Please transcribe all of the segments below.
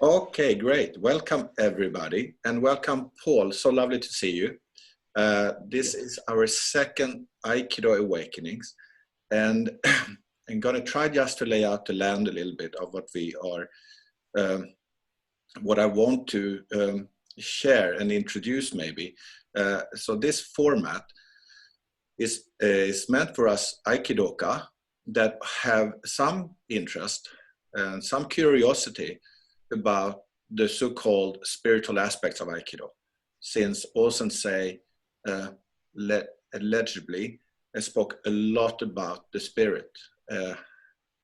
Okay, great. Welcome everybody, and welcome Paul. So lovely to see you. This is our second Aikido Awakenings, and I'm going to try just to lay out the land a little bit of what we are, what I want to share and introduce maybe. So this format is meant for us Aikidoka that have some interest and some curiosity about the so-called spiritual aspects of Aikido, since Osensei allegedly spoke a lot about the spirit,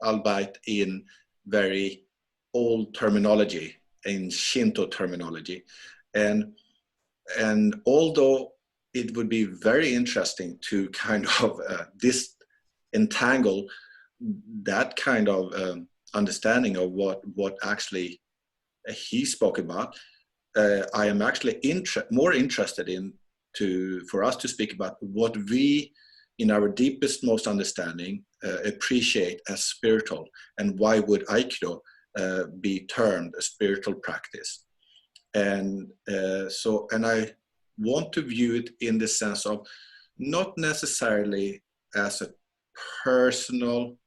albeit in very old terminology, in Shinto terminology. And although it would be very interesting to kind of disentangle that kind of understanding of what actually he spoke about, I am actually more interested for us to speak about what we, in our deepest, most understanding, appreciate as spiritual, and why would Aikido be termed a spiritual practice. And I want to view it in the sense of not necessarily as a personal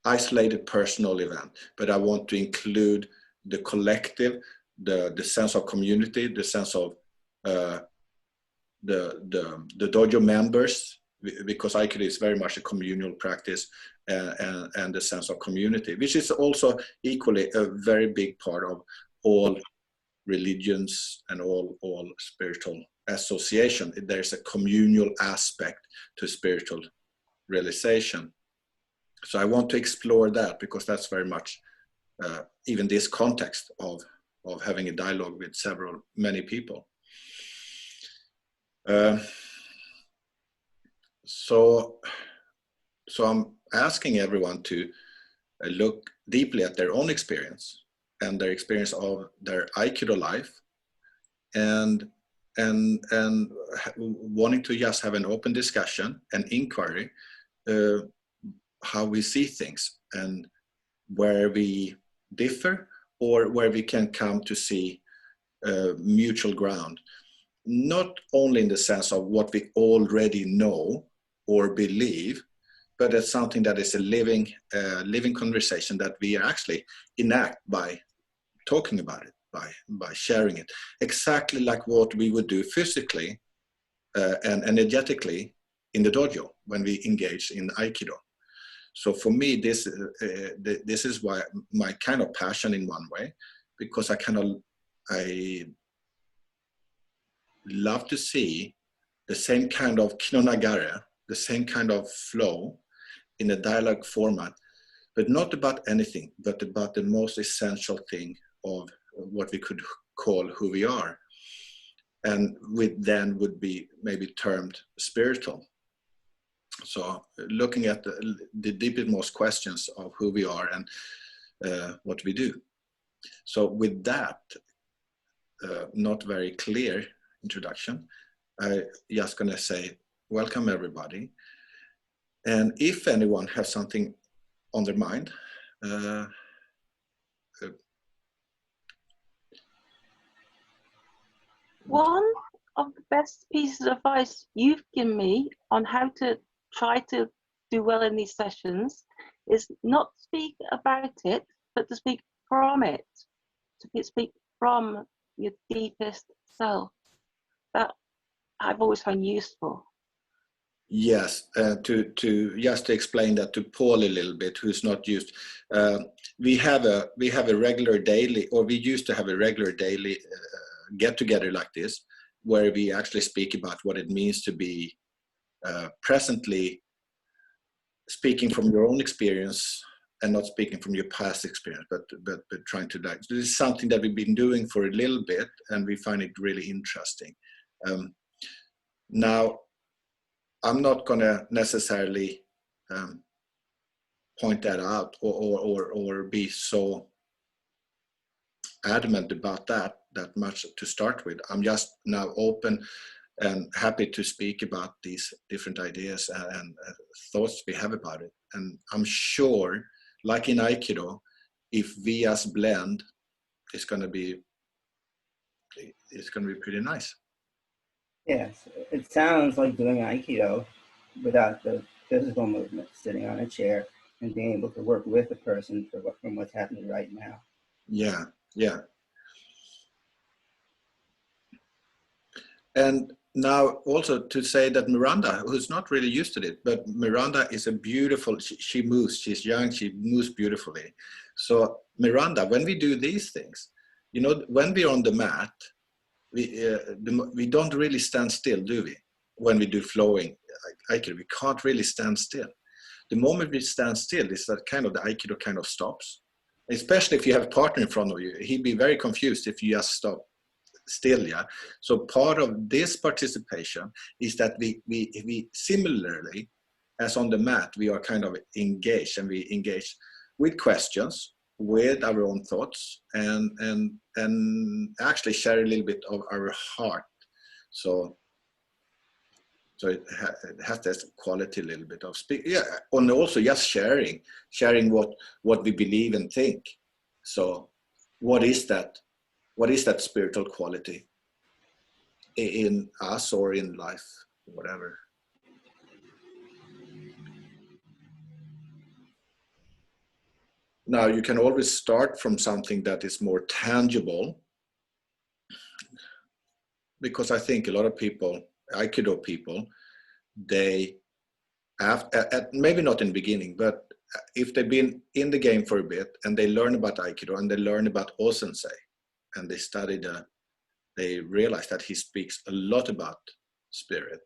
isolated personal event, but I want to include the collective, the sense of community, the sense of the dojo members, because Aikido is very much a communal practice, and the sense of community, which is also equally a very big part of all religions and all spiritual association. There's a communal aspect to spiritual realization. So I want to explore that, because that's very much even this context of having a dialogue with many people. So I'm asking everyone to look deeply at their own experience and their experience of their Aikido life, and wanting to just have an open discussion and inquiry, how we see things and where we differ, or where we can come to see mutual ground, not only in the sense of what we already know or believe, but as something that is a living conversation that we actually enact by talking about it, by sharing it, exactly like what we would do physically and energetically in the dojo when we engage in Aikido. So for me, this is why my kind of passion in one way, because I love to see the same kind of kinonagare, the same kind of flow in a dialogue format, but not about anything, but about the most essential thing of what we could call who we are, and then would be maybe termed spiritual. So looking at the deepest questions of who we are and what we do. So with that, not very clear introduction, I just gonna say welcome everybody. And if anyone has something on their mind, one of the best pieces of advice you've given me on how to try to do well in these sessions is not speak about it, but to speak from it, to speak from your deepest self. That I've always found useful. Yes, to just to explain that to Paul a little bit, who's not used. We have a regular daily, or we used to have a regular daily get together like this, where we actually speak about what it means to be presently speaking from your own experience and not speaking from your past experience, but trying to like. This is something that we've been doing for a little bit, and we find it really interesting. Now, I'm not going to necessarily point that out or be so adamant about that much to start with. I'm just now open and happy to speak about these different ideas and thoughts we have about it. And I'm sure, like in Aikido, if we as blend, it's going to be pretty nice. Yes, it sounds like doing Aikido without the physical movement, sitting on a chair and being able to work with the person from what's happening right now. Yeah, yeah. And now also to say that Miranda, who's not really used to it, but Miranda is a beautiful, she moves, she's young, she moves beautifully. So Miranda, when we do these things, you know, when we're on the mat, we don't really stand still, do we? When we do flowing Aikido, we can't really stand still. The moment we stand still is that kind of the Aikido kind of stops. Especially if you have a partner in front of you, he'd be very confused if you just stop still, yeah. So part of this participation is that we similarly as on the mat, we are kind of engaged, and we engage with questions, with our own thoughts, and actually share a little bit of our heart. So it has this quality, a little bit of speak, yeah, and also just sharing what we believe and think. So what is that spiritual quality in us or in life, whatever. Now you can always start from something that is more tangible, because I think a lot of people, Aikido people, they have, maybe not in the beginning, but if they've been in the game for a bit and they learn about Aikido and they learn about O-sensei and they study they realize that he speaks a lot about spirit.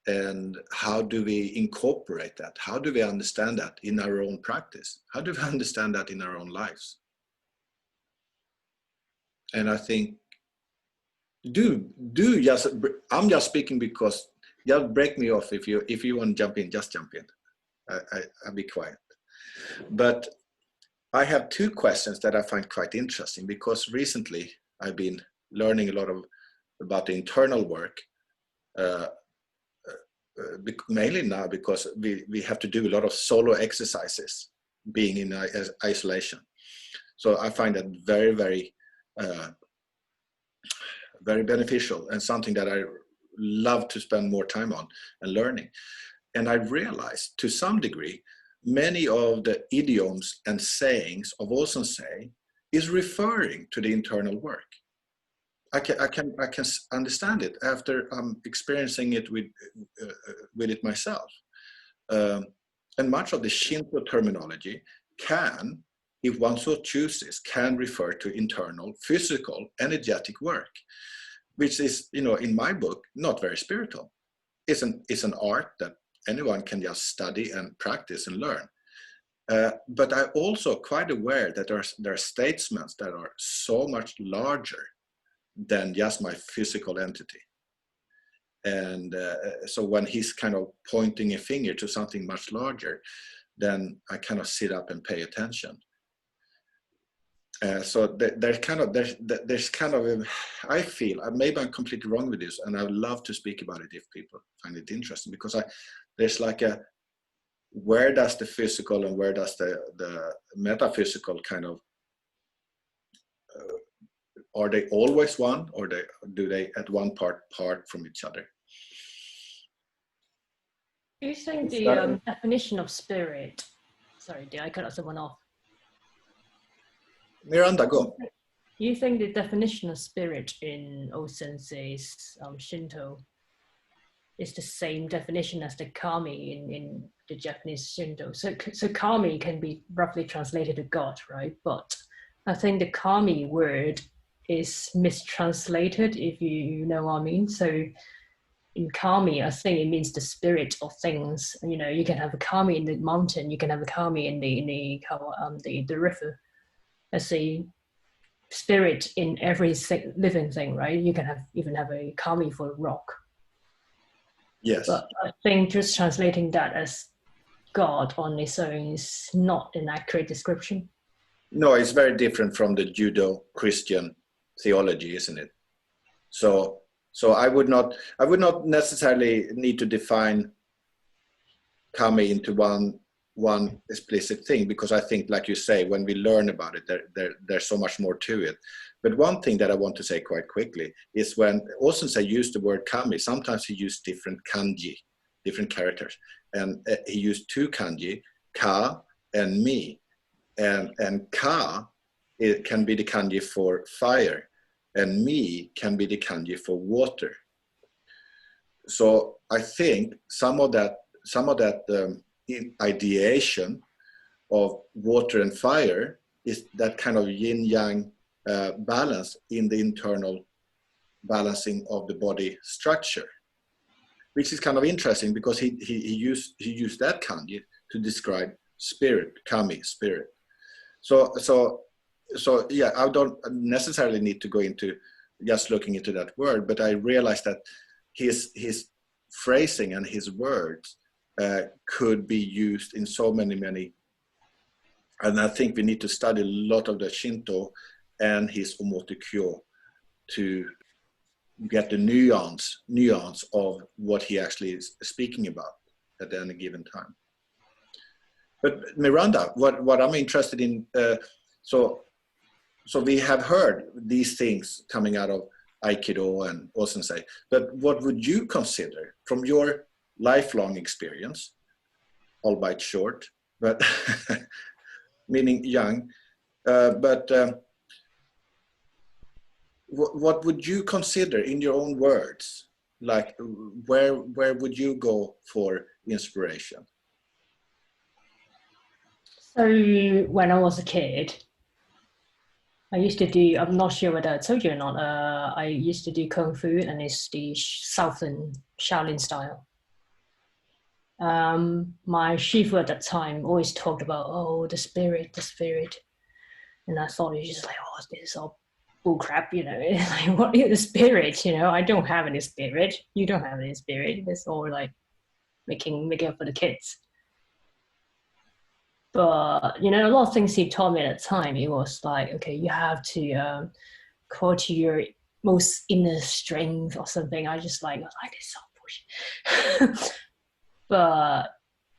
And how do we incorporate that? How do we understand that in our own practice? How do we understand that in our own lives? And I think, just, I'm just speaking because, just break me off if you want to jump in, just jump in. I'll be quiet. But I have two questions that I find quite interesting, because recently I've been learning a lot about the internal work, mainly now because we have to do a lot of solo exercises being in isolation. So I find that very, very, very beneficial, and something that I love to spend more time on and learning. And I realized to some degree, many of the idioms and sayings of O-sensei is referring to the internal work. I can understand it after experiencing it with it myself. And much of the Shinto terminology can, if one so chooses, can refer to internal, physical, energetic work, which is, in my book, not very spiritual. It's an art that anyone can just study and practice and learn. But I'm also quite aware that there are statements that are so much larger than just my physical entity. And so when he's kind of pointing a finger to something much larger, then I kind of sit up and pay attention. So there's kind of I feel, maybe I'm completely wrong with this, and I would love to speak about it if people find it interesting, because there's like where does the physical and where does the metaphysical kind of, are they always one, or do they at one part from each other? Do you think the definition of spirit, sorry, did I cut someone off? Miranda, go. Do you think the definition of spirit in O-sensei's Shinto is the same definition as the kami in the Japanese Shinto? So kami can be roughly translated to God, right? But I think the kami word is mistranslated, if you know what I mean. So in kami, I think it means the spirit of things. You can have a kami in the mountain, you can have a kami in the river. As a spirit in every living thing, right? You can even have a kami for a rock. Yes. But I think just translating that as God on its own is not an accurate description. No, it's very different from the Judeo-Christian theology, isn't it? So I would not necessarily need to define kami into one one explicit thing, because I think, like you say, when we learn about it, there's so much more to it. But one thing that I want to say quite quickly is when Osensei used the word kami, sometimes he used different kanji, different characters. And he used two kanji, ka and mi. And ka, it can be the kanji for fire, and mi can be the kanji for water. So I think some of that ideation of water and fire is that kind of yin-yang balance in the internal balancing of the body structure, which is kind of interesting because he used that kanji to describe spirit, kami, spirit. So yeah, I don't necessarily need to go into just looking into that word, but I realized that his phrasing and his words could be used in so many, and I think we need to study a lot of the Shinto and his Omoto Kyo to get the nuance of what he actually is speaking about at any given time. But Miranda, what I'm interested in, so we have heard these things coming out of Aikido and Osensei, but what would you consider from your lifelong experience, albeit short, but meaning young, what would you consider, in your own words, like where would you go for inspiration? So when I was a kid, I used to do, I'm not sure whether I told you or not, I used to do Kung Fu, and it's the Southern Shaolin style. My Shifu at that time always talked about, oh, the spirit. And I thought it was just like, oh, this is all bull crap, you know. Like, what is the spirit? You know, I don't have any spirit. You don't have any spirit. It's all like making up for the kids. But, you know, a lot of things he taught me at the time, it was like, okay, you have to call to your most inner strength or something. I just like, this so bullshit. But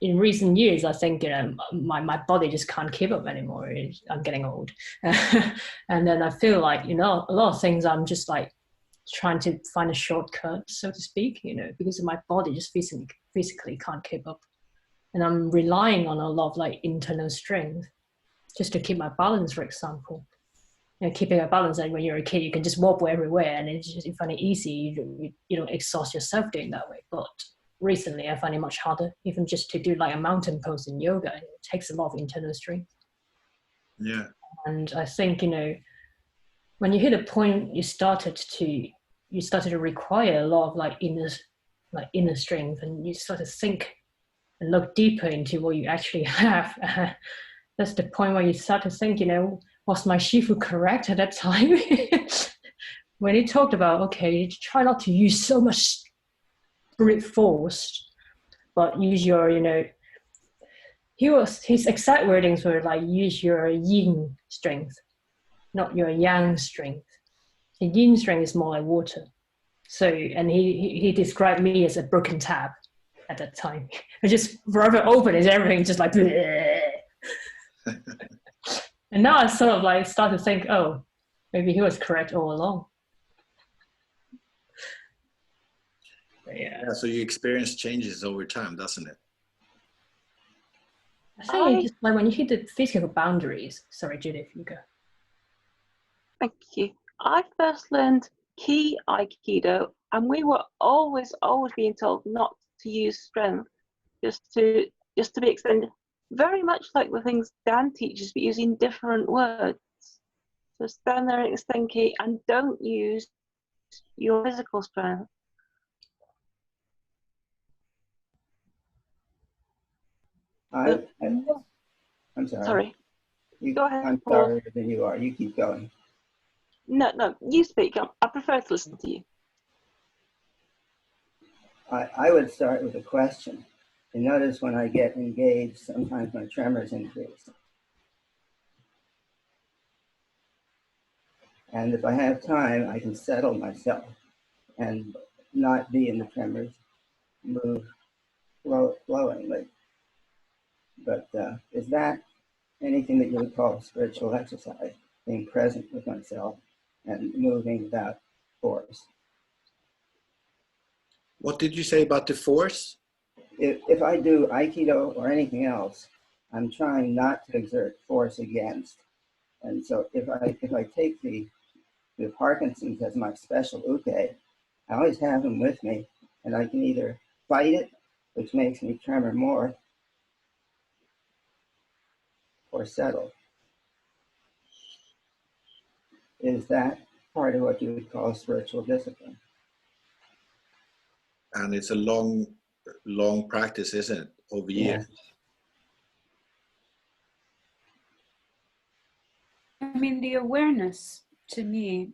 in recent years, I think, you know, my body just can't keep up anymore. I'm getting old. And then I feel like, you know, a lot of things I'm just like trying to find a shortcut, so to speak, you know, because my body just physically can't keep up. And I'm relying on a lot of like internal strength just to keep my balance, for example. You know, keeping a balance, like when you're a kid, you can just wobble everywhere and it's just, you find it easy. You don't exhaust yourself doing that way. But recently, I find it much harder, even just to do like a mountain pose in yoga. It takes a lot of internal strength. Yeah. And I think, you know, when you hit a point, you started to require a lot of like inner strength, and you start to think and look deeper into what you actually have. That's the point where you start to think, you know, was my Shifu correct at that time? When he talked about, okay, try not to use so much brute force, but use your, you know, his exact wordings were like, use your yin strength, not your yang strength. The yin strength is more like water. So, and he described me as a broken tap at that time. I just rub it open and everything just like bleh. And now I sort of like start to think, oh, maybe he was correct all along. Yeah, so you experience changes over time, doesn't it? I think it's just like when you hit the physical boundaries. Sorry, Judith, you go. Thank you. I first learned Ki Aikido, and we were always being told not to use strength, just to be extended. Very much like the things Dan teaches, but using different words. So stand there and extend Ki, and don't use your physical strength. I'm sorry. Sorry. Go ahead, I'm Paul. sorry than you are. You keep going. No, you speak. I prefer to listen to you. I would start with a question. You notice when I get engaged, sometimes my tremors increase. And if I have time, I can settle myself and not be in the tremors, move flowing. Like But is that anything that you would call spiritual exercise, being present with oneself and moving without force? What did you say about the force? If I do Aikido or anything else, I'm trying not to exert force against. And so if I take the Parkinson's as my special uke, I always have them with me, and I can either fight it, which makes me tremor more, or settle. Is that part of what you would call spiritual discipline? And it's a long practice, isn't it? Over years. I mean, the awareness to me,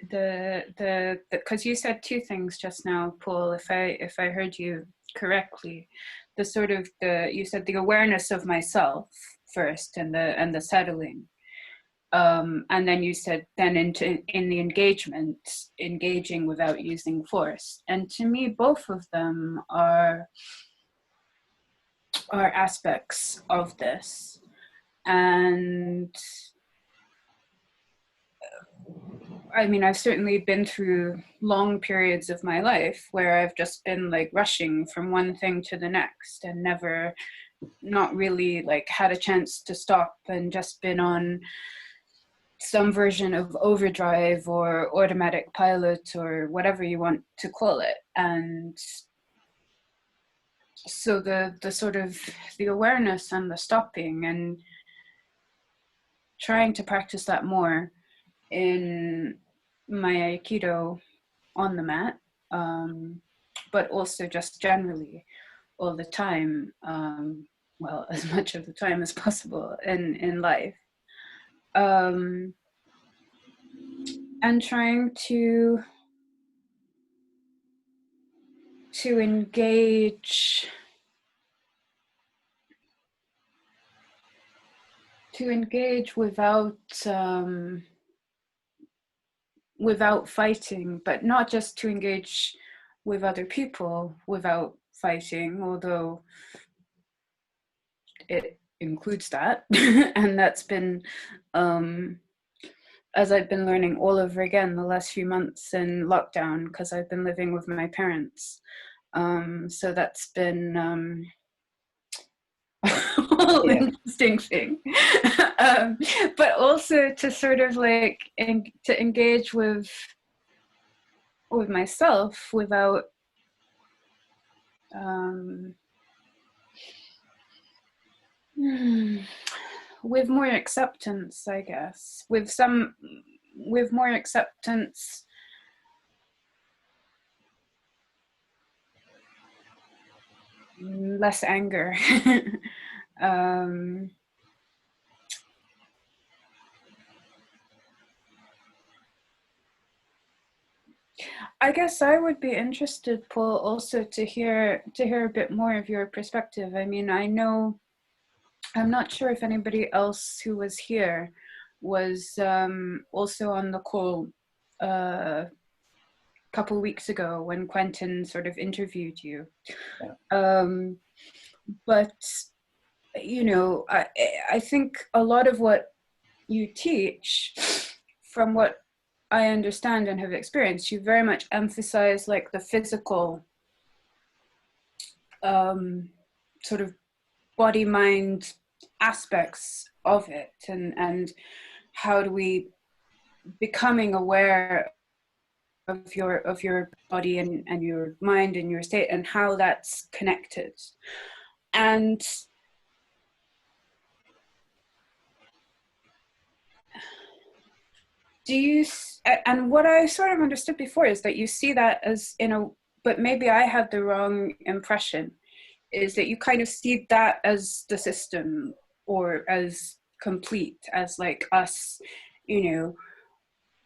because you said two things just now, Paul, if I heard you correctly, you said the awareness of myself first, and the settling, and then you said then in the engaging without using force. And to me, both of them are aspects of this. And I mean, I've certainly been through long periods of my life where I've just been like rushing from one thing to the next and not really like had a chance to stop, and just been on some version of overdrive or automatic pilot or whatever you want to call it. And so the sort of the awareness and the stopping and trying to practice that more in my Aikido on the mat, but also just generally all the time, well, as much of the time as possible in life, and trying to engage without fighting, but not just to engage with other people without fighting, although it includes that. And that's been, as I've been learning all over again the last few months in lockdown, because I've been living with my parents. So that's been a whole interesting thing. But also to sort of like to engage with myself without with more acceptance, I guess, with more acceptance, less anger. I guess I would be interested, Paul, also to hear a bit more of your perspective. I mean, I'm not sure if anybody else who was here was also on the call a couple weeks ago when Quentin sort of interviewed you. Yeah. But, you know, I think a lot of what you teach, from what I understand and have experienced, you very much emphasize like the physical sort of body-mind aspects of it, and how do we becoming aware of your body and your mind and your state, and how that's connected. And and what I sort of understood before is that you see that as but maybe I had the wrong impression, is that you kind of see that as the system, or as complete, as like us, you know.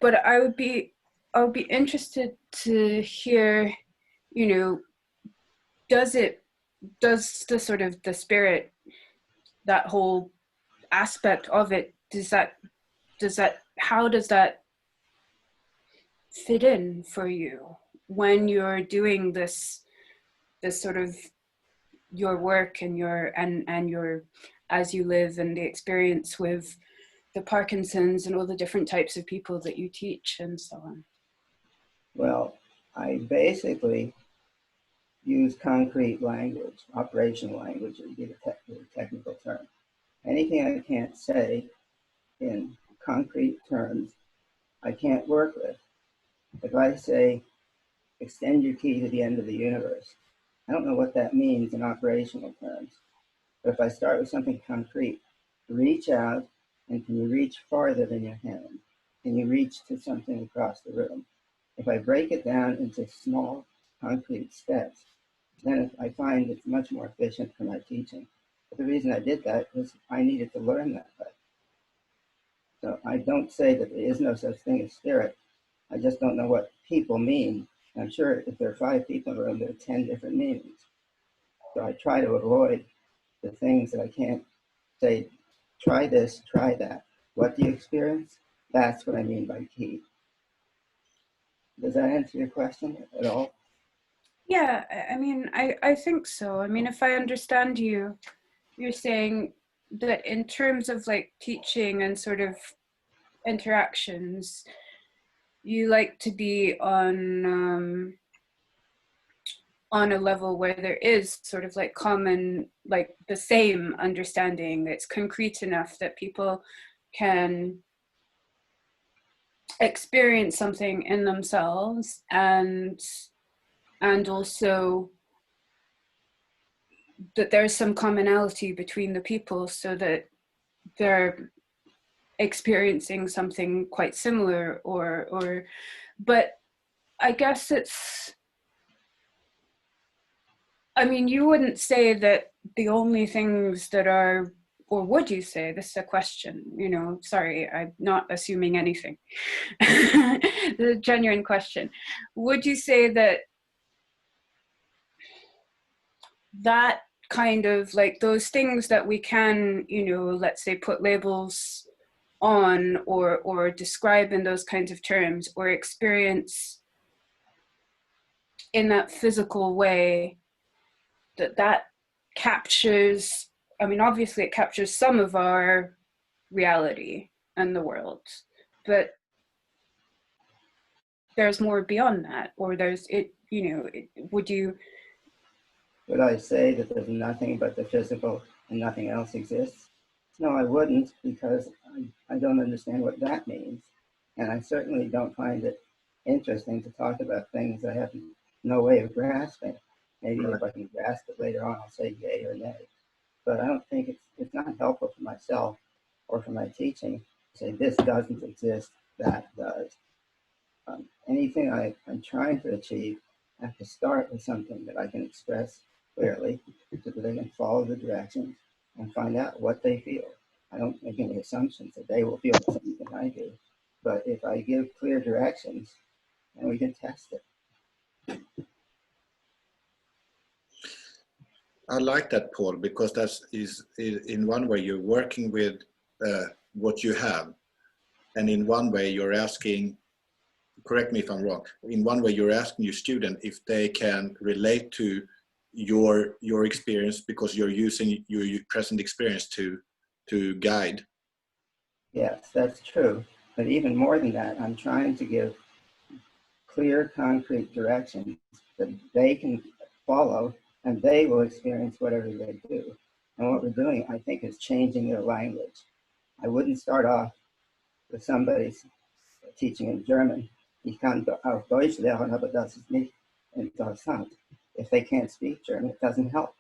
But I would be interested to hear, you know, does the sort of the spirit, that whole aspect of it, how does that fit in for you when you're doing this sort of your work and your as you live, and the experience with the Parkinson's and all the different types of people that you teach and so on? Well, I basically use concrete language, operational language would be the technical term. Anything I can't say in concrete terms, I can't work with. If I say, extend your key to the end of the universe, I don't know what that means in operational terms. But if I start with something concrete, reach out, and can you reach farther than your hand? Can you reach to something across the room? If I break it down into small concrete steps, then I find it's much more efficient for my teaching. But the reason I did that was I needed to learn that way. So I don't say that there is no such thing as spirit. I just don't know what people mean. I'm sure if there are 5 people in the room, there are 10 different meanings. So I try to avoid the things that I can't say, try this, try that. What do you experience? That's what I mean by key. Does that answer your question at all? Yeah, I mean, I think so. I mean, if I understand you, you're saying that in terms of like teaching and sort of interactions, you like to be on a level where there is sort of like common, like the same understanding that's concrete enough that people can experience something in themselves, and also that there's some commonality between the people so that they're experiencing something quite similar, or but I guess it's, I mean, you wouldn't say that the only things that are, or would you say, this is a question, you know, sorry, I'm not assuming anything. The genuine question. Would you say that that kind of like those things that we can, you know, let's say put labels on or describe in those kinds of terms or experience in that physical way, that captures, I mean, obviously it captures some of our reality and the world, but there's more beyond that, or there's it, you know, would you? Would I say that there's nothing but the physical and nothing else exists? No, I wouldn't, because I don't understand what that means. And I certainly don't find it interesting to talk about things I have no way of grasping. Maybe if I can grasp it later on, I'll say yay or nay. But I don't think it's not helpful for myself or for my teaching to say this doesn't exist, that does. Anything I'm trying to achieve, I have to start with something that I can express clearly so that they can follow the directions and find out what they feel. I don't make any assumptions that they will feel the same thing I do. But if I give clear directions, then we can test it. I like that, Paul, because that's in one way you're working with what you have, and in one way you're asking, correct me if I'm wrong, in one way you're asking your student if they can relate to your experience because you're using your present experience to guide. Yes, that's true. But even more than that, I'm trying to give clear, concrete directions that they can follow, and they will experience whatever they do. And what we're doing, I think, is changing their language. I wouldn't start off with somebody teaching in German. Ich kann auf Deutsch lernen, aber das ist nicht interessant. If they can't speak German, it doesn't help.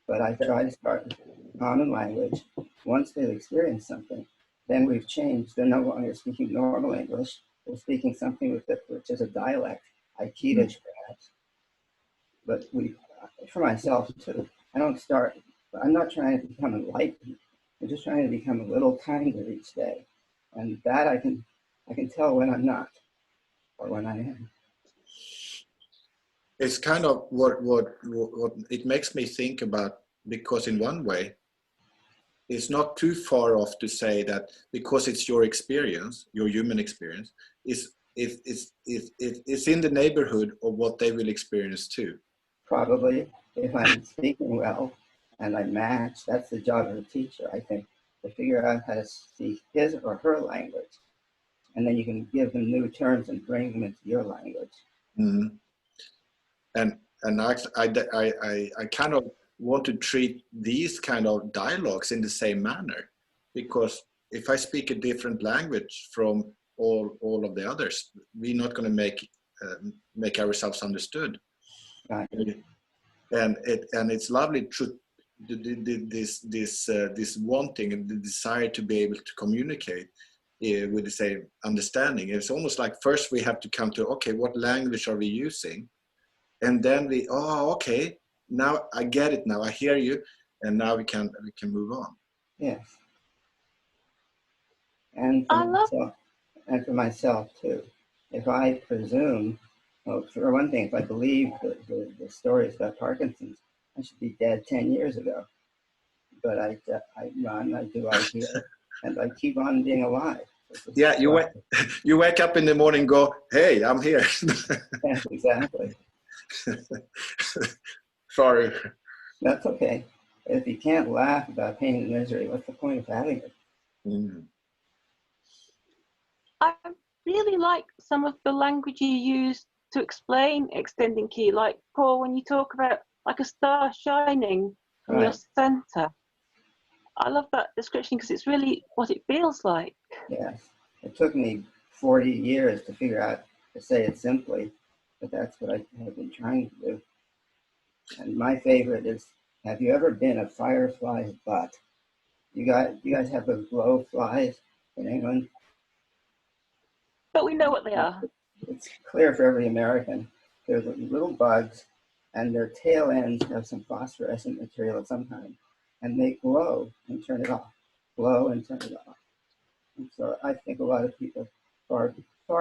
But I try to start with common language. Once they've experienced something, then we've changed. They're no longer speaking normal English. They're speaking something which is a dialect, Aikido perhaps. But for myself too, I don't start, I'm not trying to become enlightened. I'm just trying to become a little kinder each day. And that I can tell when I'm not, or when I am. It's kind of what it makes me think about, because in one way, it's not too far off to say that because it's your experience, your human experience, it's in the neighborhood of what they will experience too. Probably. if I'm speaking well and I match, that's the job of a teacher, I think, to figure out how to speak his or her language. And then you can give them new terms and bring them into your language. Mm-hmm. And I kind of want to treat these kind of dialogues in the same manner, because if I speak a different language from all of the others, we're not going to make ourselves understood. Right. And it's lovely to this wanting and the desire to be able to communicate with the same understanding. It's almost like first we have to come to, okay, what language are we using? And then okay, now I get it, now I hear you, and now we can move on. Yes. And for myself too. If I presume, well, for one thing, if I believe the stories about Parkinson's, I should be dead 10 years ago. But I run, I do Aikido, and I keep on being alive. Yeah, you wake up in the morning and go, hey, I'm here. Yes, exactly. Sorry. That's okay. If you can't laugh about pain and misery, what's the point of having it? Mm. I really like some of the language you use to explain extending ki. Like, Paul, when you talk about like a star shining from your center. I love that description because it's really what it feels like. Yes. It took me 40 years to figure out to say it simply, but that's what I have been trying to do. And my favorite is, have you ever been a firefly's butt? You guys have those glow flies in England? But we know what they are. It's clear for every American. They're little bugs, and their tail ends have some phosphorescent material of some kind, and they glow and turn it off, glow and turn it off. And so I think a lot of people far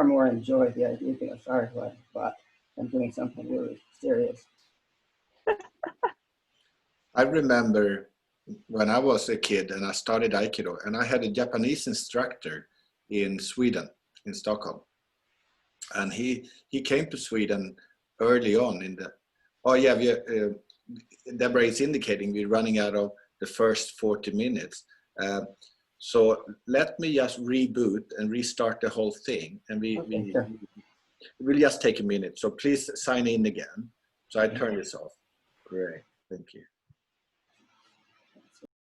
more enjoy the idea of being a firefly butt than doing something really serious. I remember when I was a kid and I started Aikido, and I had a Japanese instructor in Sweden, in Stockholm. And he came to Sweden early on in the, Deborah is indicating we're running out of the first 40 minutes. So let me just reboot and restart the whole thing. And we'll just take a minute. So please sign in again. So I turn this off. Great, thank you.